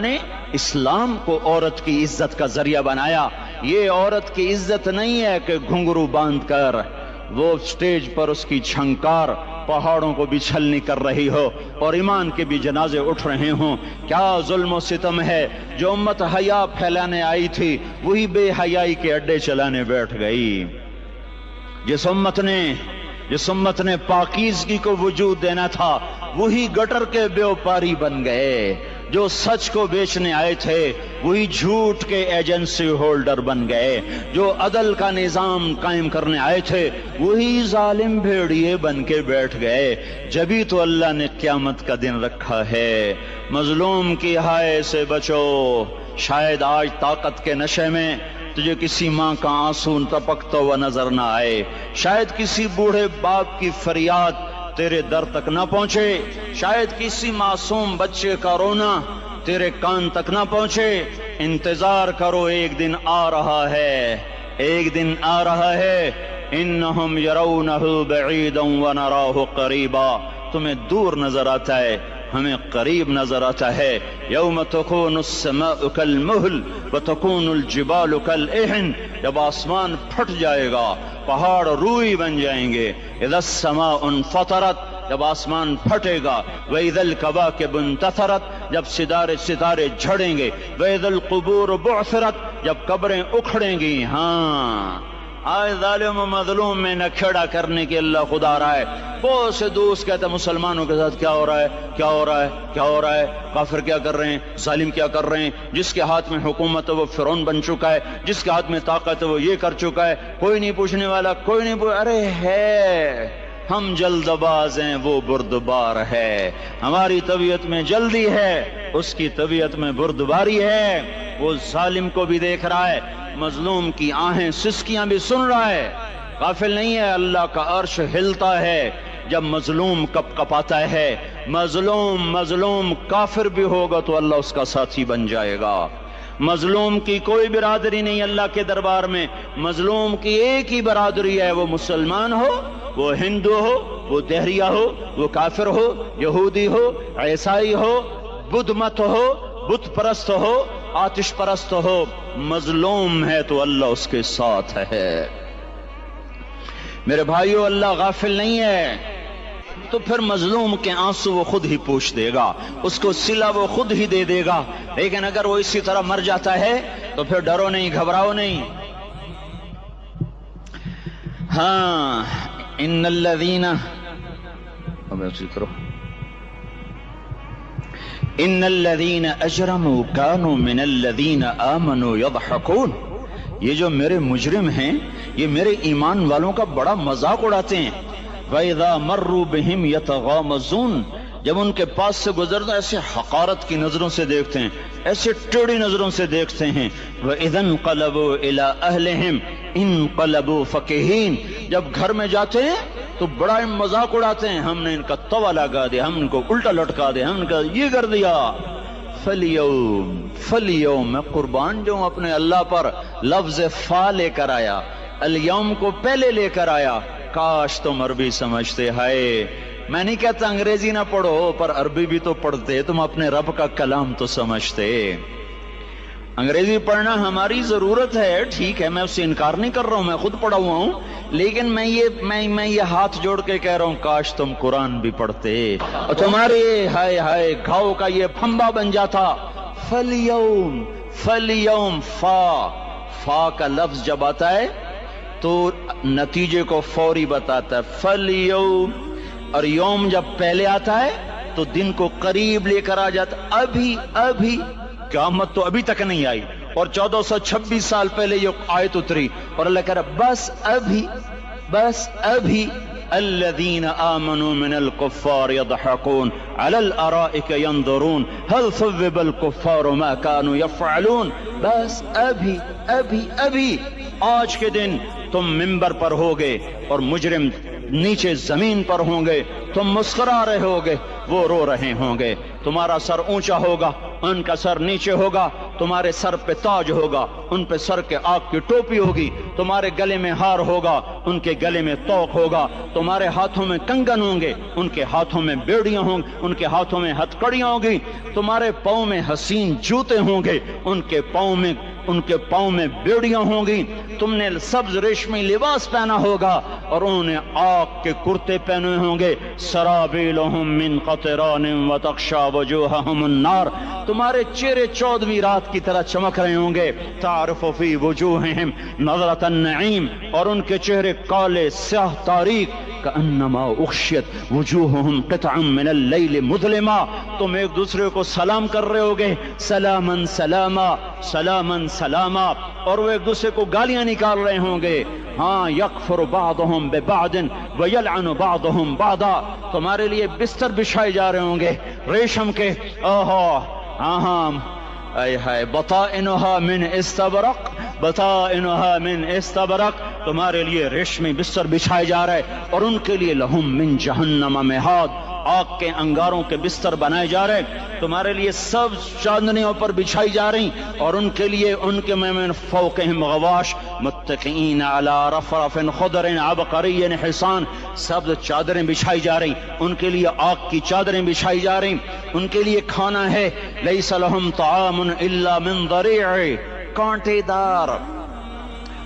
نے اسلام کو عورت کی عزت کا ذریعہ بنایا. یہ عورت کی عزت نہیں ہے کہ گھنگرو باندھ کر وہ سٹیج پر اس کی چھنکار پہاڑوں کو بھی چھلنی کر رہی ہو اور ایمان کے بھی جنازے اٹھ رہے ہوں. کیا ظلم و ستم ہے. جو امت حیا پھیلانے آئی تھی وہی بے حیائی کے اڈے چلانے بیٹھ گئی. جس امت نے پاکیزگی کو وجود دینا تھا وہی گٹر کے بیوپاری بن گئے. جو سچ کو بیچنے آئے تھے وہی جھوٹ کے ایجنسی ہولڈر بن گئے. جو عدل کا نظام قائم کرنے آئے تھے وہی ظالم بھیڑیے بن کے بیٹھ گئے. جبھی تو اللہ نے قیامت کا دن رکھا ہے. مظلوم کی ہائے سے بچو. شاید آج طاقت کے نشے میں تجھے کسی ماں کا آنسو ٹپکتا ہوا نظر نہ آئے. شاید کسی بوڑھے باپ کی فریاد تیرے در تک نہ پہنچے. شاید کسی معصوم بچے کا رونا تیرے کان تک نہ پہنچے. انتظار کرو، ایک دن آ رہا ہے، ایک دن آ رہا ہے. انہم یرونہ بعیدا ونراہ قریبا. تمہیں دور نظر آتا ہے، ہمیں قریب نظر آتا ہے. یوم تکون السماء کالمہل وتکون الجبال کالعہن. جب آسمان پھٹ جائے گا پہاڑ روئی بن جائیں گے. اذا السماء انفطرت، جب آسمان پھٹے گا. واذا الکواکب انتثرت، جب ستارے جھڑیں گے. واذا القبور بعثرت، جب قبریں اکھڑیں گی. ہاں آج ظالم و مظلوم میں نہ کھیڑا کرنے کے اللہ خدا رہا ہے. بہت سے دوست کہتے ہیں مسلمانوں کے ساتھ کیا ہو رہا ہے، کیا ہو رہا ہے، کیا ہو رہا ہے. کافر کیا کر رہے ہیں، ظالم کیا کر رہے ہیں. جس کے ہاتھ میں حکومت ہے وہ فرعون بن چکا ہے، جس کے ہاتھ میں طاقت ہے وہ یہ کر چکا ہے. کوئی نہیں پوچھنے والا، کوئی نہیں ارے ہے ہم جلد باز ہیں، وہ بردبار ہے. ہماری طبیعت میں جلدی ہے، اس کی طبیعت میں بردباری ہے. وہ ظالم کو بھی دیکھ رہا ہے، مظلوم کی آہیں سسکیاں بھی سن رہا ہے. غافل نہیں ہے. اللہ کا عرش ہلتا ہے جب مظلوم کپ کپاتا ہے. مظلوم کافر بھی ہوگا تو اللہ اس کا ساتھی بن جائے گا. مظلوم کی کوئی برادری نہیں اللہ کے دربار میں. مظلوم کی ایک ہی برادری ہے، وہ مسلمان ہو، وہ ہندو ہو، وہ دہریہ ہو، وہ کافر ہو، یہودی ہو، عیسائی ہو، بدھ مت ہو، بت پرست ہو، آتش پرست ہو. مظلوم ہے تو اللہ اس کے ساتھ ہے. میرے بھائیو، اللہ غافل نہیں ہے. تو پھر مظلوم کے آنسو وہ خود ہی پوچھ دے گا، اس کو صلہ وہ خود ہی دے دے گا. لیکن اگر وہ اسی طرح مر جاتا ہے تو پھر ڈرو نہیں، گھبراؤ نہیں. ہاں ان الذین اجرموا كانوا من الذین آمنوا يضحكون. یہ جو میرے مجرم ہیں یہ میرے ایمان والوں کا بڑا مذاق اڑاتے ہیں. وَإِذَا مَرُّوا بِهِمْ يَتَغَامَزُونَ. جب ان کے پاس سے گزرتا ایسے حقارت کی نظروں سے دیکھتے ہیں، ایسے ٹیڑھی نظروں سے دیکھتے ہیں. وَإِذَا انْقَلَبُوا إِلَىٰ أَهْلِهِمْ انْقَلَبُوا فَكِهِينَ. جب گھر میں جاتے ہیں تو بڑا مذاق اڑاتے ہیں، ہم نے ان کا توا لگا دیا، ہم ان کو الٹا لٹکا دیا، ہم ان کا یہ کر دیا. فَالْيَوْمَ میں قربان جو اپنے اللہ پر لفظ فا لے کر آیا، الیوم کو پہلے لے کر آیا. کاش تم عربی سمجھتے. ہائے میں نہیں کہتا انگریزی نہ پڑھو، پر عربی بھی تو پڑھتے، تم اپنے رب کا کلام تو سمجھتے. انگریزی پڑھنا ہماری ضرورت ہے، ٹھیک ہے، میں اس سے انکار نہیں کر رہا ہوں، میں خود پڑھا ہوا ہوں. لیکن میں یہ ہاتھ جوڑ کے کہہ رہا ہوں کاش تم قرآن بھی پڑھتے اور تمہارے ہائے گھاؤ کا یہ پھمبا بن جاتا. فَالْيَوْمَ فا کا لفظ جب آتا ہے تو نتیجے کو فوری بتاتا ہے. فَالْيَوْمَ اور یوم جب پہلے آتا ہے تو دن کو قریب لے کر آ جاتا. ابھی قیامت تو ابھی تک نہیں آئی اور 1426 سال پہلے یہ آیت اتری اور اللہ کہہ رہا بس ابھی الذين آمنوا من الكفار يضحكون على الارائك ينظرون هل ثوب الكفار ما كانوا يفعلون. بس ابھی آج کے دن تم منبر پر ہوگے اور مجرم نیچے زمین پر ہوں گے. تم مسکرا رہے ہوگے، وہ رو رہے ہوں گے. تمہارا سر اونچا ہوگا، ان کا سر نیچے ہوگا، تمہارے سر پہ تاج ہوگا، ان پہ سر کے آگ کی ٹوپی ہوگی، تمہارے گلے میں ہار ہوگا، ان کے گلے میں توق ہوگا، تمہارے ہاتھوں میں کنگن ہوں گے، ان کے ہاتھوں میں بیڑیاں ہوں گی، ان کے ہاتھوں میں ہتھکڑیاں ہوں گی، تمہارے پاؤں میں حسین جوتے ہوں گے، ان کے پاؤں میں بیڑیاں ہوں گی، تم نے سبز ریشمی لباس پہنا ہوگا اور انہوں نے آگ کے کرتے پہنے ہوں گے، سرابیلہم من قطران وتغشی وجوہہم النار، تمہارے چہرے 14ویں رات کی طرح چمک رہے ہوں گے، تعرف فی وجوہہم نظرۃ النعیم، اور ان کے چہرے کالے سیاہ تاریک، کأنما اغشیت وجوہہم قطعا من اللیل مظلما، تم ایک دوسرے کو سلام کر رہے ہوگے، سلامن سلاما سلامن سلاما، اور وہ ایک دوسرے کو گالیاں نکال رہے ہوں گے، ہاں یکفر بعضهم ببعض ویلعن بعضهم بعضا، تمہارے لیے بستر بچھائے جا رہے ہوں گے ریشم کے، اے ہائے بطائنها من استبرق، بطائنها من استبرق، تمہارے لیے ریشمی بستر بچھائے جا رہے، اور ان کے لیے لہم من جہنم مہاد، آگ کے انگاروں کے بستر بنائے جا رہے، تمہارے لیے سب چاندنیوں پر بچھائی جا رہی، اور ان کے لیے ان کے من فوقہم غواش متکئین علی رفرف خضر عبقری حسان، سب چادریں بچھائی جا رہی، ان کے لیے آگ کی چادریں بچھائی جا رہی، ان کے لیے کھانا ہے، لیس لہم طعام الا من ضریع، کانٹے دار،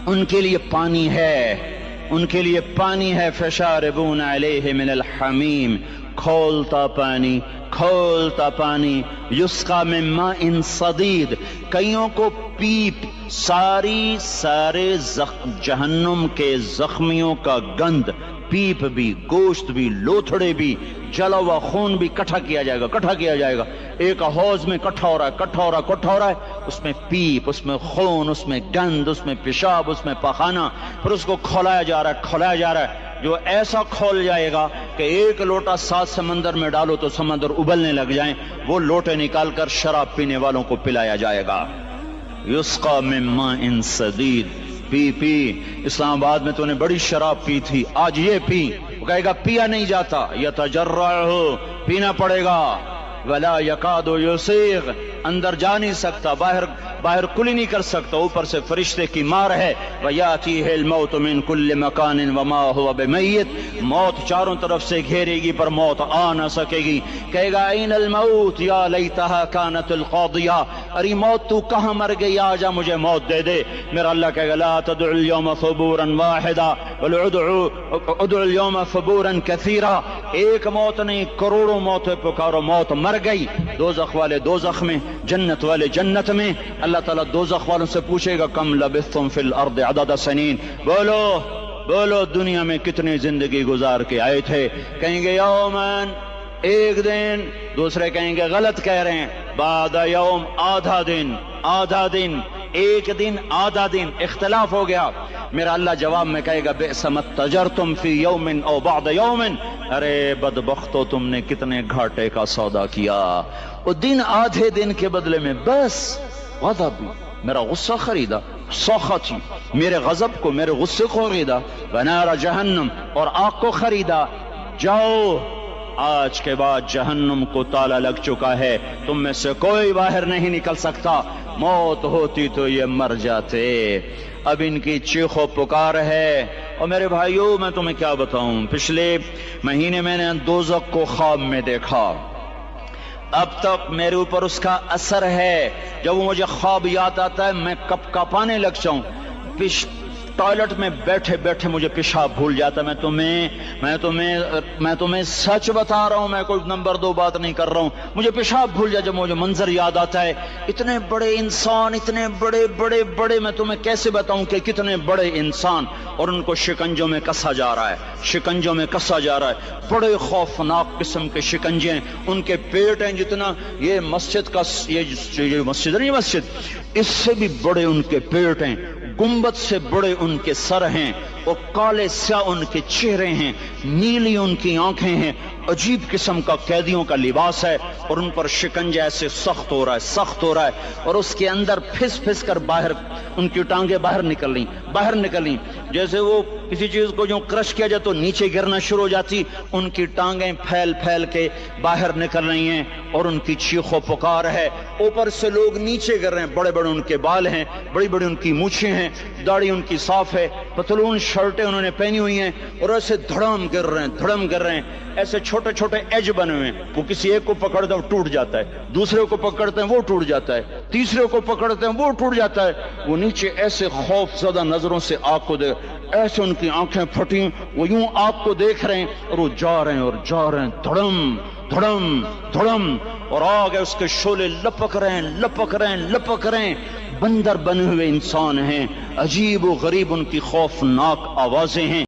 ان کے لیے پانی ہے، ان کے لیے پانی ہے، فشاربون علیہ من الحمیم، کھولتا پانی، یسقا من ماء صدید، کئیوں کو پیپ، سارے جہنم کے زخمیوں کا گند، پیپ بھی، گوشت بھی، لوتھڑے بھی، جلا ہوا خون بھی کٹھا کیا جائے گا، ایک حوض میں کٹھا ہو رہا ہے، اس میں پیپ، اس میں خون، اس میں گند، اس میں پیشاب، اس میں پخانہ، پھر اس کو کھولایا جا رہا ہے، جو ایسا کھول جائے گا کہ ایک لوٹا 7 سمندر میں ڈالو تو سمندر ابلنے لگ جائیں، وہ لوٹے نکال کر شراب پینے والوں کو پلایا جائے گا، یسقا من ماء صدید، پی اسلام آباد میں تو نے بڑی شراب پی تھی، آج یہ پی، وہ کہے گا پیا نہیں جاتا، یتجرعہ، پینا پڑے گا، ولا یکاد یسیغ، اندر جا نہیں سکتا، باہر کلی نہیں کر سکتا، اوپر سے فرشتے کی مار ہے، وَيَأْتِيهِ الْمَوْتُ مِنْ كُلِّ مَكَانٍ وَمَا هُوَ بِمَيِّتٍ، موت چاروں طرف سے گھیرے گی پر موت آ نہ سکے گی، کہے گا اَيْنَ الْمَوْتِ يَا لَيْتَهَا كَانَتِ الْقَاضِيَةَ، ارے موت تو کہاں مر گئی، آجا مجھے موت دے دے، میرا اللہ کہے گا لَا تَدْعُ الْيَوْمَ ثُبُورًا وَاحِدًا بَلْ ادْعُ الْيَوْمَ ثُبُورًا كَثِيرًا، ایک موت نہیں کروڑوں موتیں پکارو، موت مر گئی، دوزخ والے دوزخ میں، جنت والے جنت میں، اللہ تعالیٰ دوزخ والوں سے پوچھے گا کم لبثتم فی الارض عدد سنین، بولو دنیا میں کتنی زندگی گزار کے آئے تھے، کہیں گے یومن، ایک دن، دوسرے کہیں گے غلط کہہ رہے ہیں، بعد یوم، آدھا دن، ایک دن آدھا دن، اختلاف ہو گیا، میرا اللہ جواب میں کہے گا بئس ما تجرتم فی یوم او بعد یوم، ارے بدبختو تم نے کتنے گھاٹے کا سودا کیا، وہ دن آدھے دن کے بدلے میں بس غضب، میرا غصہ خریدا، سخطی، میرے غضب کو، میرے غصے کو خریدا، ونار جہنم، اور آگ کو خریدا، جاؤ آج کے بعد جہنم کو تالا لگ چکا ہے، تم میں سے کوئی باہر نہیں نکل سکتا، موت ہوتی تو یہ مر جاتے، اب ان کی چیخ و پکار ہے، اور میرے بھائیوں میں تمہیں کیا بتاؤں، پچھلے مہینے میں نے دوزخ کو خواب میں دیکھا، اب تک میرے اوپر اس کا اثر ہے، جب وہ مجھے خواب یاد آتا ہے میں کپ کپانے لگ جاؤں، ٹوائلٹ میں بیٹھے بیٹھے مجھے پیشاب بھول جاتا ہے، میں تمہیں سچ بتا رہا ہوں، میں کوئی نمبر 2 بات نہیں کر رہا ہوں، مجھے پیشاب بھول جاتا جب مجھے منظر یاد آتا ہے، اتنے بڑے انسان، اتنے بڑے میں تمہیں کیسے بتاؤں کہ کتنے بڑے انسان، اور ان کو شکنجوں میں کسا جا رہا ہے، بڑے خوفناک قسم کے شکنجے ہیں، ان کے پیٹ ہیں جتنا یہ مسجد کا، یہ مسجد نہیں، مسجد اس سے بھی بڑے ان کے پیٹ ہیں، گنبد سے بڑے ان کے سر ہیں، اور کالے سیاہ ان کے چہرے ہیں، نیلی ان کی آنکھیں ہیں، عجیب قسم کا قیدیوں کا لباس ہے، اور ان پر شکنجہ ایسے سخت ہو رہا ہے، اور اس کے اندر پھس کر باہر ان کی ٹانگیں باہر نکل رہی، جیسے وہ کسی چیز کو جو کرش کیا جائے تو نیچے گرنا شروع ہو جاتی، ان کی ٹانگیں پھیل پھیل کے باہر نکل رہی ہیں اور ان کی چیخ و پکار ہے، اوپر سے لوگ نیچے گر رہے ہیں، بڑے بڑے ان کے بال ہیں، بڑی بڑی ان کی مونچھیں ہیں، داڑھی ان کی صاف ہے، پتلون شرٹیں انہوں نے پہنی ہوئی ہیں اور ایسے دھڑم گر رہے ہیں، دھڑم گر رہے ہیں، ایسے چھوٹے چھوٹے ایج بنے ہوئے ہیں، وہ کسی ایک کو پکڑتے ہیں وہ ٹوٹ جاتا ہے، دوسرے کو پکڑتے ہیں وہ ٹوٹ جاتا ہے، تیسرے کو پکڑتے ہیں وہ ٹوٹ جاتا ہے، وہ نیچے ایسے خوف زدہ نظروں سے آگ کو دیکھ، ایسے ان کی آنکھیں پھٹی، وہ یوں آگ کو دیکھ رہے ہیں اور وہ جا رہے ہیں اور جا رہے ہیں، دھڑم دھڑم دھڑم، اور آگ ہے اس کے شعلے لپک رہے ہیں لپک رہے ہیں لپک رہے ہیں، بندر بنے ہوئے انسان ہیں، عجیب و غریب ان کی خوفناک آوازیں ہیں۔